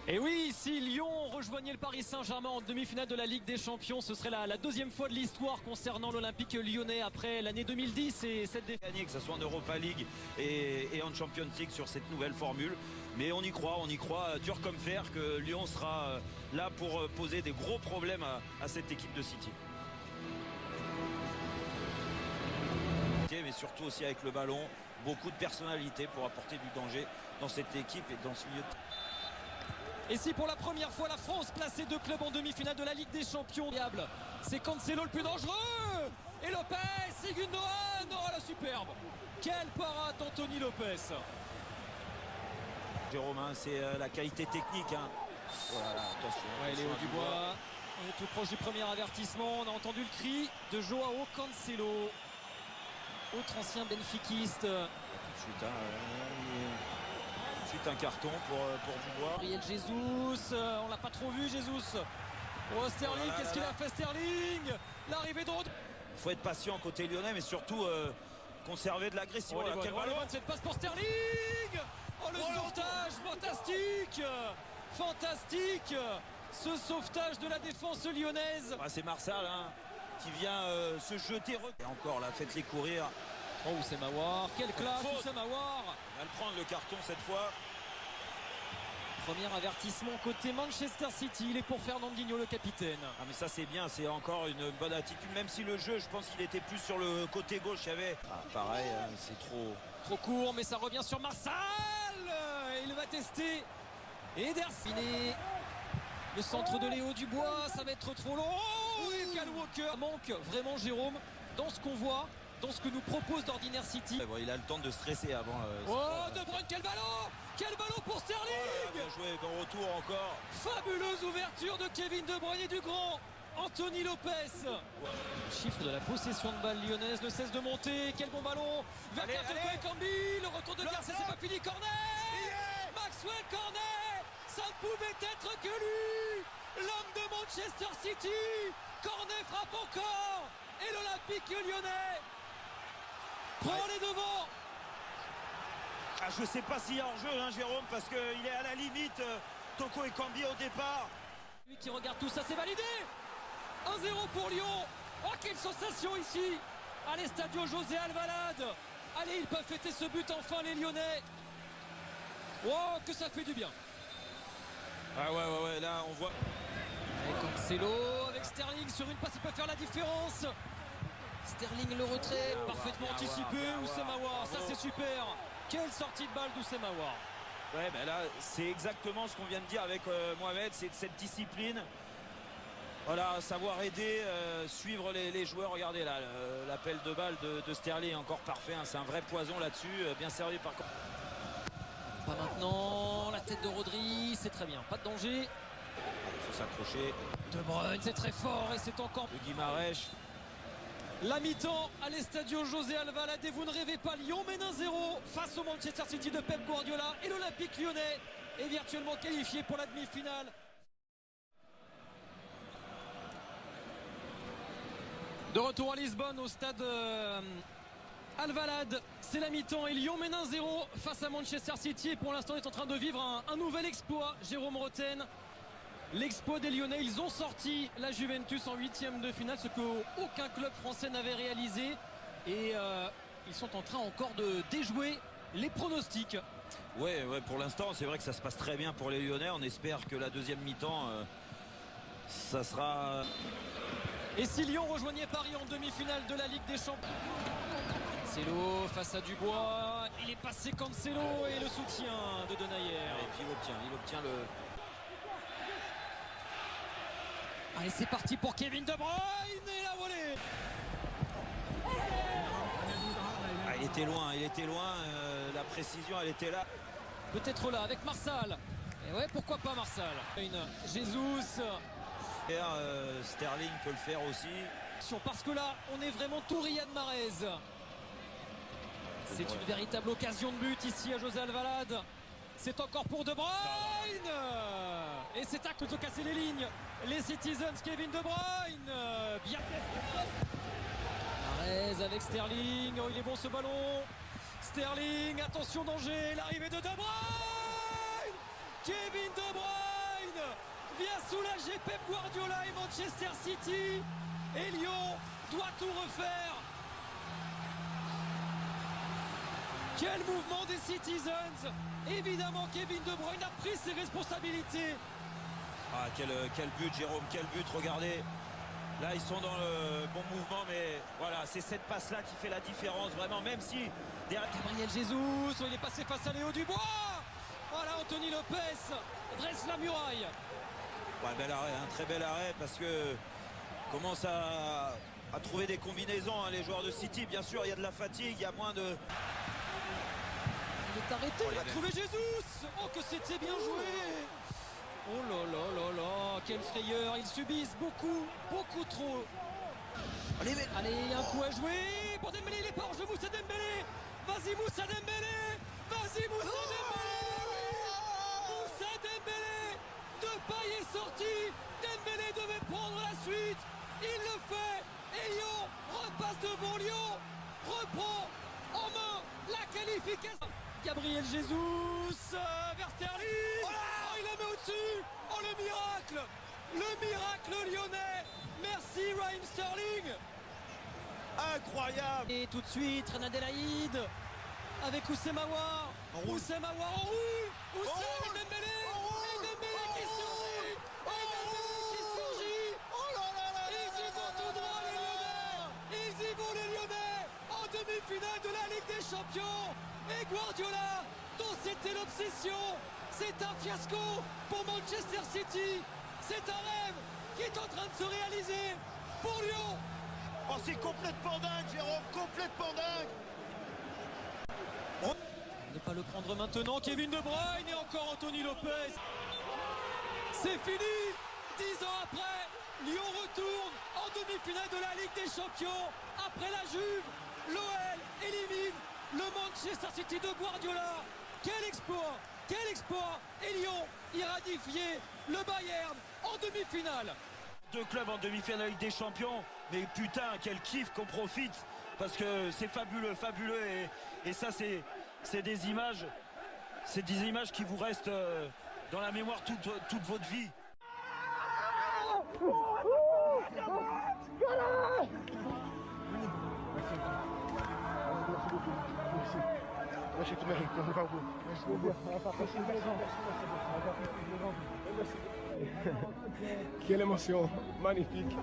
Et oui, si Lyon rejoignait le Paris Saint-Germain en demi-finale de la Ligue des Champions, ce serait la deuxième fois de l'histoire concernant l'Olympique lyonnais après l'année 2010 et cette défaite. Que ce soit en Europa League et en Champions League sur cette nouvelle formule. Mais on y croit dur comme fer que Lyon sera là pour poser des gros problèmes à cette équipe de City. Mais surtout aussi avec le ballon, beaucoup de personnalité pour apporter du danger dans cette équipe et dans ce milieu de... Et si pour la première fois la France plaçait deux clubs en demi-finale de la Ligue des Champions, c'est Cancelo le plus dangereux. Et Lopez, c'est Gundogan, oh la superbe. Quelle parade d'Anthony Lopez. Jérôme, hein, c'est la qualité technique. Hein. Voilà, attention. Ouais, Léo Dubois, on est tout proche du premier avertissement. On a entendu le cri de Joao Cancelo, autre ancien benfiquiste. Tout de suite, un carton pour Dubois. Gabriel Jesus, on l'a pas trop vu Jesus. Oh Sterling, qu'est-ce qu'il a fait Sterling? L'arrivée de Rodri. Il faut être patient côté lyonnais, mais surtout conserver de l'agressivité. Oh, quel ballon, cette passe pour Sterling. Oh le sauvetage, fantastique. Fantastique. Ce sauvetage de la défense lyonnaise. Ah, c'est Marsal hein, qui vient se jeter. Et encore là, faites-les courir. Oh Oussema Aouar, quelle classe Oussema Aouar. On va le prendre le carton cette fois. Premier avertissement côté Manchester City, il est pour Fernandinho le capitaine. Ah mais ça c'est bien, c'est encore une bonne attitude, même si le jeu je pense qu'il était plus sur le côté gauche, il y avait... Ah, pareil, c'est trop court, mais ça revient sur Marsal. Il va tester. Ederson. Le centre de Léo Dubois, ça va être trop long. Oh, et Kyle Walker manque vraiment Jérôme dans ce qu'on voit, dans ce que nous propose d'ordinaire City. Bon, il a le temps de stresser avant. Oh De Bruyne, quel ballon! Quel ballon pour Sterling! Oh, bien joué, bon retour encore. Fabuleuse ouverture de Kevin De Bruyne et du grand Anthony Lopez. Le chiffre de la possession de balle lyonnaise ne cesse de monter. Quel bon ballon vers Cambi. Le retour de Garcia, c'est pas fini. Cornet, Maxwell Cornet. Ça ne pouvait être que lui, l'homme de Manchester City. Cornet frappe encore et l'Olympique lyonnais prend les devants. Ah, je sais pas s'il y a hors-jeu, hein, Jérôme, parce qu'il est à la limite. Toko et Cambi au départ. Lui qui regarde tout ça, c'est validé. 1-0 pour Lyon. Oh, quelle sensation ici à l'Estadio José Alvalade. Allez, ils peuvent fêter ce but enfin, les Lyonnais. Oh, que ça fait du bien. Ah ouais, là on voit. Et Cancelo avec Sterling sur une passe, il peut faire la différence. Sterling le retrait, parfaitement anticipé. Oussema Aouar, ça c'est super. Quelle sortie de balle d'Oussema Aouar. Ouais, ben là c'est exactement ce qu'on vient de dire avec Mohamed, c'est cette discipline. Voilà, savoir aider, suivre les joueurs. Regardez là, l'appel de balle de Sterling encore parfait, hein, c'est un vrai poison là-dessus, bien servi par contre. Pas maintenant, la tête de Rodri, c'est très bien, pas de danger. Il faut s'accrocher. De Bruyne, c'est très fort et c'est encore... Le Guimarães. La mi-temps à l'Estadio José Alvalade et vous ne rêvez pas, Lyon mène 1-0 face au Manchester City de Pep Guardiola et l'Olympique lyonnais est virtuellement qualifié pour la demi-finale. De retour à Lisbonne au stade Alvalade, c'est la mi-temps et Lyon mène 1-0 face à Manchester City et pour l'instant est en train de vivre un nouvel exploit. Jérôme Roten, l'exploit des Lyonnais, ils ont sorti la Juventus en 8e de finale, ce qu'aucun club français n'avait réalisé et ils sont en train encore de déjouer les pronostics. Ouais, pour l'instant c'est vrai que ça se passe très bien pour les Lyonnais, on espère que la deuxième mi-temps ça sera... Et si Lyon rejoignait Paris en demi-finale de la Ligue des Champions? Cancelo face à Dubois, il est passé Cancelo et le soutien de Denayer. Et puis il obtient le... Allez, c'est parti pour Kevin De Bruyne et la volée. Ah, il était loin, la précision elle était là. Peut-être là avec Marsal. Et ouais, pourquoi pas Marsal. Jesus. Sterling peut le faire aussi. Parce que là, on est vraiment tout Riyad Mahrez. C'est une véritable occasion de but ici à José Alvalade. C'est encore pour De Bruyne. Et c'est à coup de casser les lignes. Les Citizens, Kevin De Bruyne. Bien. Mahrez avec Sterling. Oh, il est bon ce ballon. Sterling, attention danger. L'arrivée de Bruyne. Kevin De Bruyne. vient soulager Pep Guardiola et Manchester City. Et Lyon doit tout refaire. Quel mouvement des Citizens. Évidemment, Kevin De Bruyne a pris ses responsabilités. Ah, quel but, Jérôme, quel but, regardez. Là, ils sont dans le bon mouvement, mais voilà, c'est cette passe-là qui fait la différence, vraiment, même si... Gabriel Jesus, il est passé face à Léo Dubois. Voilà, Anthony Lopez dresse la muraille. Ouais, bel arrêt, un très bel arrêt, parce que commence à trouver des combinaisons, hein, les joueurs de City. Bien sûr, il y a de la fatigue, il y a moins de... Il est arrêté, il a trouvé Jesus. Oh, que c'était bien joué. Oh là là là là, quelle frayeur. Ils subissent beaucoup trop. Allez, un coup à jouer pour Dembélé, il est pas hors jeu, Moussa Dembélé. Vas-y Moussa Dembélé. Vas-y Moussa Dembélé. Moussa Dembélé. Depay est sorti. Dembélé devait prendre la suite. Il le fait. Et Lyon repasse devant Lyon. Reprend en main la qualification. Gabriel Jesus vers Sterling. Oh, il la met au-dessus. Oh, le miracle. Le miracle lyonnais. Merci Raheem Sterling. Incroyable. Et tout de suite Renan Delaïd avec Oussem Aouar. Oussem Aouar en roue. Oussem et Dembélé. Et Dembélé qui surgit. Et Dembélé qui surgit. Oh là là là. Ils y vont tout droit les Lyonnais. Ils y vont les Lyonnais en demi-finale de la Ligue des Champions. Et Guardiola, dont c'était l'obsession, c'est un fiasco pour Manchester City. C'est un rêve qui est en train de se réaliser pour Lyon. Oh, c'est complètement dingue, Jérôme, complètement dingue. Ne pas le prendre maintenant, Kevin De Bruyne et encore Anthony Lopez. C'est fini. 10 ans après, Lyon retourne en demi-finale de la Ligue des Champions. Après la Juve, l'OL élimine le Manchester City de Guardiola. Quel exploit. Quel exploit. Et Lyon irradifié le Bayern en demi-finale. Deux clubs en demi-finale de la Ligue des Champions, mais putain, quel kiff qu'on profite, parce que c'est fabuleux, et ça c'est des images, qui vous restent dans la mémoire toute votre vie. Quelle émotion, magnifique.